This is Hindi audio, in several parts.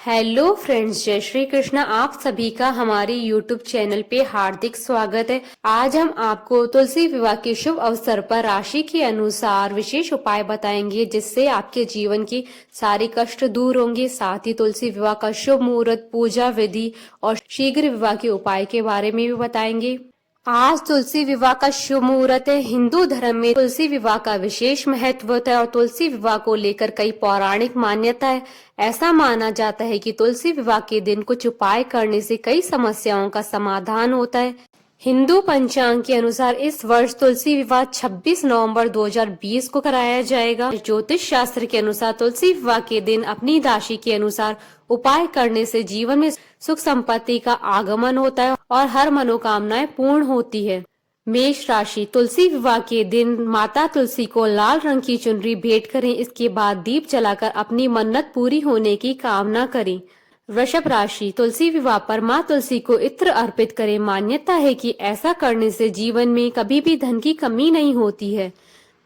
हेलो फ्रेंड्स, जय श्री कृष्ण। आप सभी का हमारे यूट्यूब चैनल पे हार्दिक स्वागत है। आज हम आपको तुलसी विवाह के शुभ अवसर पर राशि के अनुसार विशेष उपाय बताएंगे, जिससे आपके जीवन की सारी कष्ट दूर होंगे। साथ ही तुलसी विवाह का शुभ मुहूर्त, पूजा विधि और शीघ्र विवाह के उपाय के बारे में भी बताएंगे। आज तुलसी विवाह का शुभ मुहूर्त है। हिंदू धर्म में तुलसी विवाह का विशेष महत्व होता है और तुलसी विवाह को लेकर कई पौराणिक मान्यता है। ऐसा माना जाता है कि तुलसी विवाह के दिन कुछ उपाय करने से कई समस्याओं का समाधान होता है। हिंदू पंचांग के अनुसार इस वर्ष तुलसी विवाह 26 नवंबर 2020 को कराया जाएगा। ज्योतिष शास्त्र के अनुसार तुलसी विवाह के दिन अपनी राशि के अनुसार उपाय करने से जीवन में सुख संपत्ति का आगमन होता है और हर मनोकामनाएं पूर्ण होती है। मेष राशि, तुलसी विवाह के दिन माता तुलसी को लाल रंग की चुनरी भेंट करें। इसके बाद दीप जलाकर अपनी मन्नत पूरी होने की कामना करें। वृषभ राशि, तुलसी विवाह पर माँ तुलसी को इत्र अर्पित करें। मान्यता है कि ऐसा करने से जीवन में कभी भी धन की कमी नहीं होती है।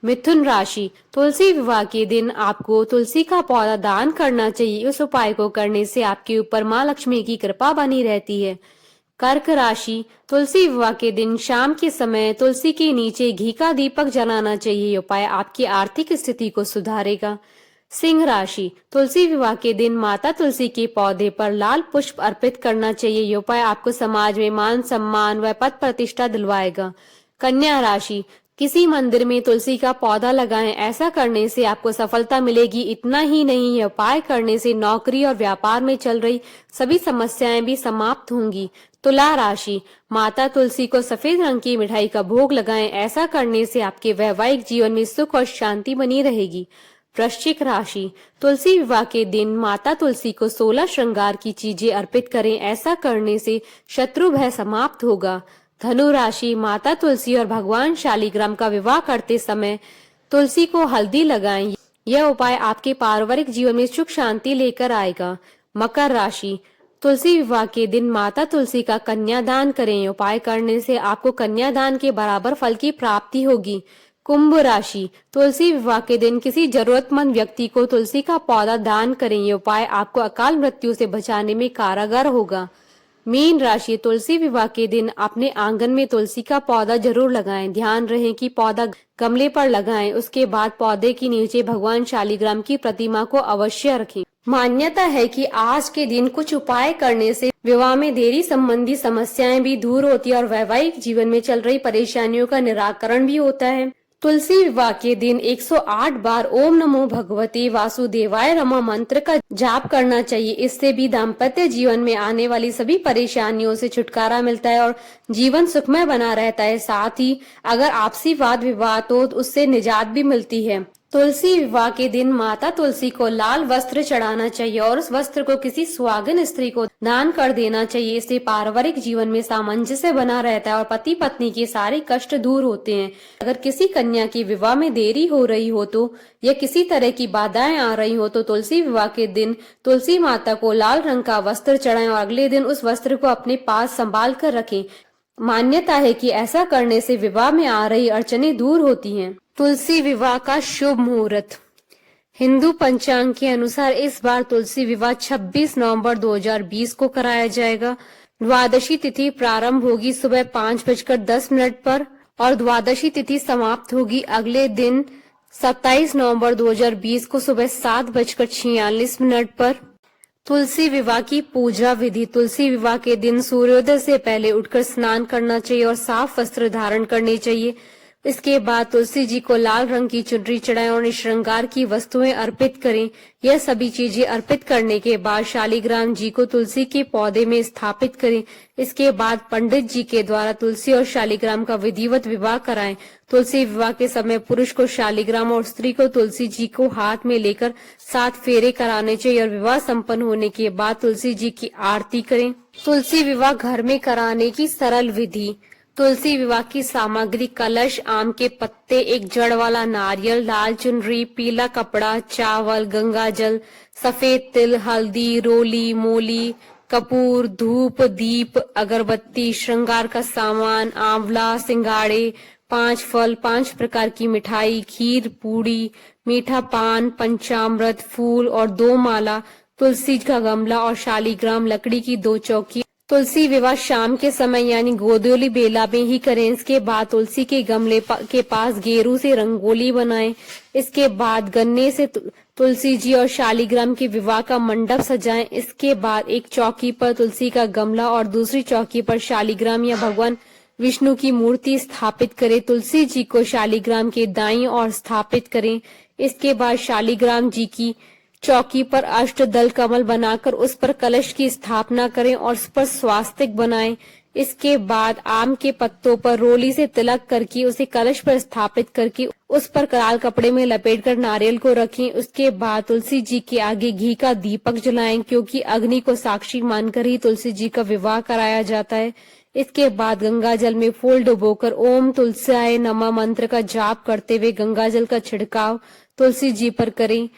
मिथुन राशि, तुलसी विवाह के दिन आपको तुलसी का पौधा दान करना चाहिए। उस उपाय को करने से आपके ऊपर माँ लक्ष्मी की कृपा बनी रहती है। कर्क राशि, तुलसी विवाह के दिन शाम के समय तुलसी के नीचे घी का दीपक जलाना चाहिए। उपाय आपकी आर्थिक स्थिति को सुधारेगा। सिंह राशि, तुलसी विवाह के दिन माता तुलसी के पौधे पर लाल पुष्प अर्पित करना चाहिए। यह उपाय आपको समाज में मान सम्मान व पद प्रतिष्ठा दिलवाएगा। कन्या राशि, किसी मंदिर में तुलसी का पौधा लगाएं। ऐसा करने से आपको सफलता मिलेगी। इतना ही नहीं, यह उपाय करने से नौकरी और व्यापार में चल रही सभी समस्याएं भी समाप्त होंगी। तुला राशि, माता तुलसी को सफेद रंग की मिठाई का भोग लगाएं। ऐसा करने से आपके वैवाहिक जीवन में सुख और शांति बनी रहेगी। वृश्चिक राशि, तुलसी विवाह के दिन माता तुलसी को 16 श्रृंगार की चीजें अर्पित करें। ऐसा करने से शत्रु भय समाप्त होगा। धनु राशि, माता तुलसी और भगवान शालिग्राम का विवाह करते समय तुलसी को हल्दी लगाएं। यह उपाय आपके पारिवारिक जीवन में सुख शांति लेकर आएगा। मकर राशि, तुलसी विवाह के दिन माता तुलसी का कन्यादान करें। उपाय करने से आपको कन्यादान के बराबर फल की प्राप्ति होगी। कुंभ राशि, तुलसी विवाह के दिन किसी जरूरतमंद व्यक्ति को तुलसी का पौधा दान करें। ये उपाय आपको अकाल मृत्यु से बचाने में कारगर होगा। मीन राशि, तुलसी विवाह के दिन अपने आंगन में तुलसी का पौधा जरूर लगाएं। ध्यान रहे कि पौधा गमले पर लगाएं। उसके बाद पौधे के नीचे भगवान शालिग्राम की प्रतिमा को अवश्य रखें। मान्यता है कि आज के दिन कुछ उपाय करने से विवाह में देरी संबंधी समस्याएं भी दूर होती है और वैवाहिक जीवन में चल रही परेशानियों का निराकरण भी होता है। तुलसी विवाह के दिन 108 बार ओम नमो भगवते वासुदेवाय रमा मंत्र का जाप करना चाहिए। इससे भी दाम्पत्य जीवन में आने वाली सभी परेशानियों से छुटकारा मिलता है और जीवन सुखमय बना रहता है। साथ ही अगर आपसी वाद विवाद हो तो उससे निजात भी मिलती है। तुलसी विवाह के दिन माता तुलसी को लाल वस्त्र चढ़ाना चाहिए और उस वस्त्र को किसी सुहागिन स्त्री को दान कर देना चाहिए। इससे पारिवारिक जीवन में सामंजस्य बना रहता है और पति पत्नी के सारे कष्ट दूर होते हैं। अगर किसी कन्या की विवाह में देरी हो रही हो तो या किसी तरह की बाधाएं आ रही हो तो तुलसी विवाह के दिन तुलसी माता को लाल रंग का वस्त्र चढ़ाएं और अगले दिन उस वस्त्र को अपने पास संभाल कर रखें। मान्यता है कि ऐसा करने से विवाह में आ रही अड़चनें दूर होती हैं। तुलसी विवाह का शुभ मुहूर्त, हिंदू पंचांग के अनुसार इस बार तुलसी विवाह 26 नवंबर 2020 को कराया जाएगा। द्वादशी तिथि प्रारंभ होगी सुबह 5:10 पर और द्वादशी तिथि समाप्त होगी अगले दिन 27 नवंबर 2020 को सुबह 7:46 पर। तुलसी विवाह की पूजा विधि, तुलसी विवाह के दिन सूर्योदय से पहले उठकर स्नान करना चाहिए और साफ वस्त्र धारण करने चाहिए। इसके बाद तुलसी जी को लाल रंग की चुनरी चढ़ाएं और श्रृंगार की वस्तुएं अर्पित करें। यह सभी चीजें अर्पित करने के बाद शालिग्राम जी को तुलसी के पौधे में स्थापित करें। इसके बाद पंडित जी के द्वारा तुलसी और शालिग्राम का विधिवत विवाह कराएं। तुलसी विवाह के समय पुरुष को शालिग्राम और स्त्री को तुलसी जी को हाथ में लेकर 7 फेरे कराने चाहिए और विवाह संपन्न होने के बाद तुलसी जी की आरती करें। तुलसी विवाह घर में कराने की सरल विधि, तुलसी विवाह की सामग्री कलश, आम के पत्ते, एक जड़ वाला नारियल, लाल चुनरी, पीला कपड़ा, चावल, गंगा जल, सफेद तिल, हल्दी, रोली, मोली, कपूर, धूप, दीप, अगरबत्ती, श्रृंगार का सामान, आंवला, सिंगाड़े, 5 फल, 5 प्रकार की मिठाई, खीर, पूड़ी, मीठा पान, पंचामृत, फूल और 2 माला तुलसी का गमला और शालीग्राम लकड़ी की 2 चौकी। तुलसी विवाह शाम के समय यानी गोधूली बेला में ही करें। इसके बाद तुलसी के गमले के पास गेरू से रंगोली बनाएं। इसके बाद गन्ने से तुलसी जी और शालीग्राम के विवाह का मंडप सजाएं। इसके बाद एक चौकी पर तुलसी का गमला और दूसरी चौकी पर शालीग्राम या भगवान विष्णु की मूर्ति स्थापित करें। तुलसी जी को शालीग्राम के दाईं ओर स्थापित करें। इसके बाद शालीग्राम जी की चौकी पर अष्टदल कमल बनाकर उस पर कलश की स्थापना करें और उस पर स्वास्तिक बनाएं। इसके बाद आम के पत्तों पर रोली से तिलक करके उसे कलश पर स्थापित करके उस पर कराल कपड़े में लपेटकर नारियल को रखें। उसके बाद तुलसी जी के आगे घी का दीपक जलाएं, क्योंकि अग्नि को साक्षी मानकर ही तुलसी जी का विवाह कराया जाता है। इसके बाद गंगा जल में फूल डुबोकर ओम तुलसाय नमः मंत्र का जाप करते हुए गंगा जल का छिड़काव तुलसी जी पर करें।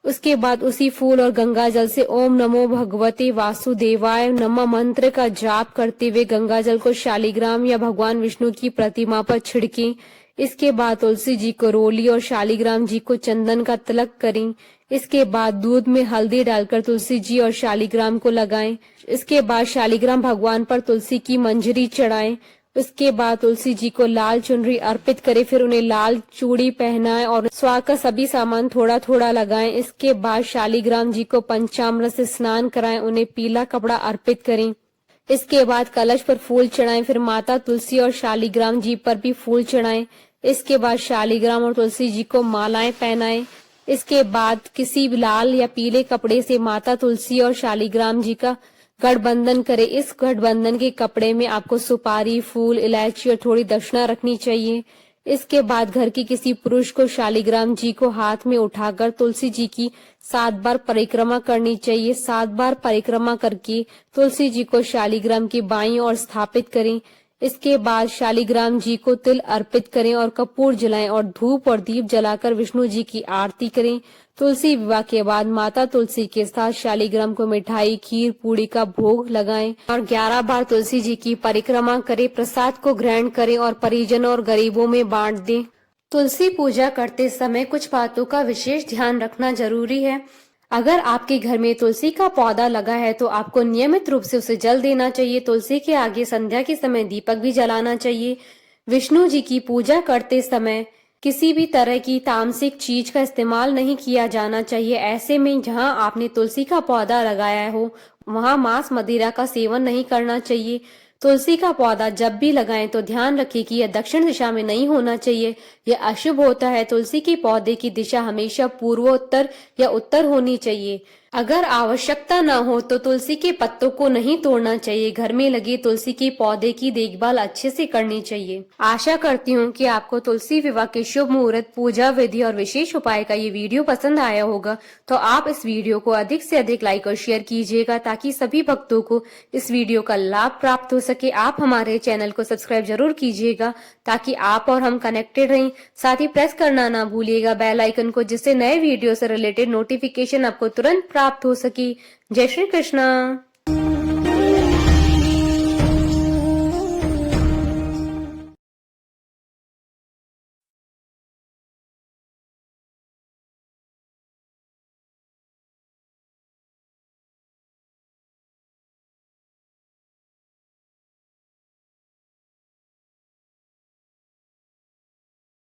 उसके बाद उसी फूल और गंगा जल से ओम नमो भगवते वासुदेवाय नमः मंत्र का जाप करते हुए गंगा जल को शालीग्राम या भगवान विष्णु की प्रतिमा पर छिड़कें। इसके बाद तुलसी जी को रोली और शालीग्राम जी को चंदन का तिलक करें। इसके बाद दूध में हल्दी डालकर तुलसी जी और शालीग्राम को लगाएं। इसके बाद शालीग्राम भगवान पर तुलसी की मंजरी चढ़ाएं। उसके बाद तुलसी जी को लाल चुनरी अर्पित करें, फिर उन्हें लाल चूड़ी पहनाएं और स्वाग का सभी सामान थोड़ा थोड़ा लगाएं। इसके बाद शालीग्राम जी को पंचामृत से स्नान कराएं, उन्हें पीला कपड़ा अर्पित करें। इसके बाद कलश पर फूल चढ़ाएं, फिर माता तुलसी और शालीग्राम जी पर भी फूल चढ़ाएं। इसके बाद शालीग्राम और तुलसी जी को मालाएं पहनाएं। इसके बाद किसी लाल या पीले कपड़े से माता तुलसी और शालीग्राम जी का गठबंधन करें। इस गठबंधन के कपड़े में आपको सुपारी, फूल, इलायची और थोड़ी दक्षिणा रखनी चाहिए। इसके बाद घर के किसी पुरुष को शालीग्राम जी को हाथ में उठाकर तुलसी जी की 7 बार परिक्रमा करनी चाहिए। 7 बार परिक्रमा करके तुलसी जी को शालीग्राम की बाईं ओर स्थापित करें। इसके बाद शालीग्राम जी को तिल अर्पित करें और कपूर जलाएं और धूप और दीप जलाकर विष्णु जी की आरती करें। तुलसी विवाह के बाद माता तुलसी के साथ शालीग्राम को मिठाई, खीर, पूड़ी का भोग लगाएं और 11 बार तुलसी जी की परिक्रमा करें। प्रसाद को ग्रहण करें और परिजनों और गरीबों में बांट दें। तुलसी पूजा करते समय कुछ बातों का विशेष ध्यान रखना जरूरी है। अगर आपके घर में तुलसी का पौधा लगा है तो आपको नियमित रूप से उसे जल देना चाहिए। तुलसी के आगे संध्या के समय दीपक भी जलाना चाहिए। विष्णु जी की पूजा करते समय किसी भी तरह की तामसिक चीज का इस्तेमाल नहीं किया जाना चाहिए। ऐसे में जहां आपने तुलसी का पौधा लगाया हो वहां मांस मदिरा का सेवन नहीं करना चाहिए। तुलसी का पौधा जब भी लगाएं तो ध्यान रखें कि यह दक्षिण दिशा में नहीं होना चाहिए, यह अशुभ होता है। तुलसी के पौधे की दिशा हमेशा पूर्वोत्तर या उत्तर होनी चाहिए। अगर आवश्यकता न हो तो तुलसी के पत्तों को नहीं तोड़ना चाहिए। घर में लगे तुलसी के पौधे की देखभाल अच्छे से करनी चाहिए। आशा करती हूँ कि आपको तुलसी विवाह के शुभ मुहूर्त, पूजा विधि और विशेष उपाय का ये वीडियो पसंद आया होगा। तो आप इस वीडियो को अधिक से अधिक लाइक और शेयर कीजिएगा ताकि सभी भक्तों को इस वीडियो का लाभ प्राप्त हो सके। आप हमारे चैनल को सब्सक्राइब जरूर कीजिएगा ताकि आप और हम कनेक्टेड रहें। साथ ही प्रेस करना ना भूलिएगा बेल आइकन को, जिससे नए वीडियो से रिलेटेड नोटिफिकेशन आपको तुरंत प्राप्त हो सके। जय श्री कृष्णा।